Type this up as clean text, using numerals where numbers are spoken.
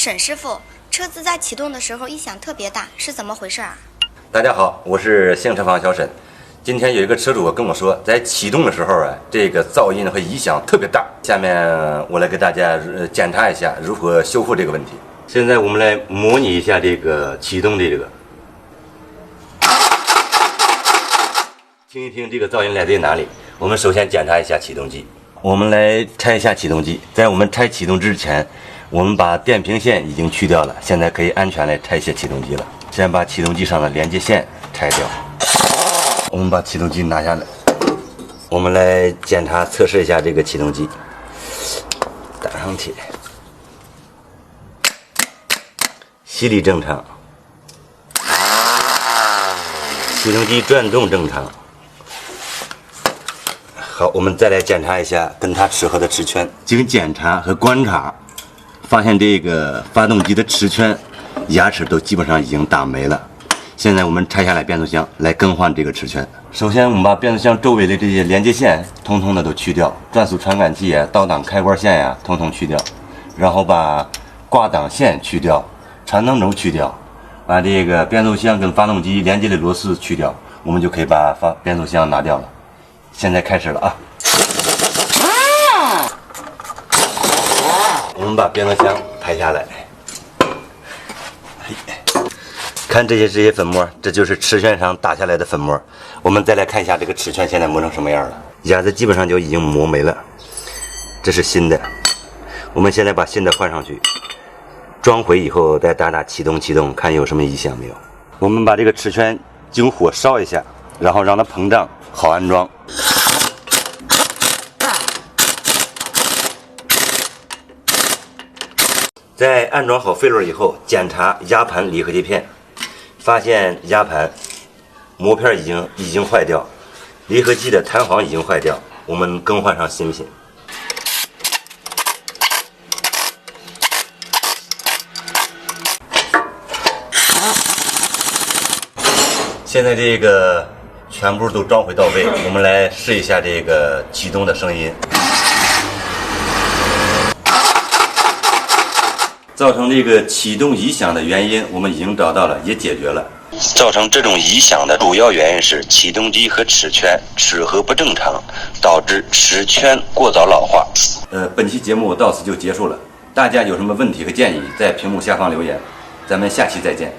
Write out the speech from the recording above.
沈师傅，车子在启动的时候异响特别大，是怎么回事啊？大家好，我是性车房小沈。今天有一个车主跟我说，在启动的时候啊，这个噪音和异响特别大。下面我来给大家检查一下如何修复这个问题。现在我们来模拟一下这个启动的这个，听一听这个噪音来自于哪里。我们首先检查一下启动机，我们来拆一下启动机。在我们拆启动之前，我们把电瓶线已经去掉了，现在可以安全来拆卸启动机了。先把启动机上的连接线拆掉。我们把启动机拿下来，我们来检查测试一下这个启动机。打上铁，吸力正常，启动机转动正常。好，我们再来检查一下跟它齿合的齿圈。经检查和观察，发现这个发动机的齿圈牙齿都基本上已经打没了。现在我们拆下来变速箱来更换这个齿圈。首先我们把变速箱周围的这些连接线统统的都去掉，转速传感器啊、倒档开关线呀统统去掉，然后把挂档线去掉，传动轴去掉，把这个变速箱跟发动机连接的螺丝去掉，我们就可以把变速箱拿掉了。现在开始了啊！我们把变速箱拍下来，看这些粉末，这就是齿圈上打下来的粉末。我们再来看一下这个齿圈现在磨成什么样了，牙子基本上就已经磨没了。这是新的，我们现在把新的换上去，装回以后再打启动，看有什么异响没有。我们把这个齿圈经火烧一下，然后让它膨胀，好安装。在安装好飞轮以后，检查压盘离合器片，发现压盘膜片已经坏掉，离合器的弹簧已经坏掉，我们更换上新品。现在这个全部都装回到位，我们来试一下这个启动的声音。造成这个启动异响的原因，我们已经找到了，也解决了。造成这种异响的主要原因是启动机和齿圈齿合不正常，导致齿圈过早老化。本期节目到此就结束了。大家有什么问题和建议，在屏幕下方留言。咱们下期再见。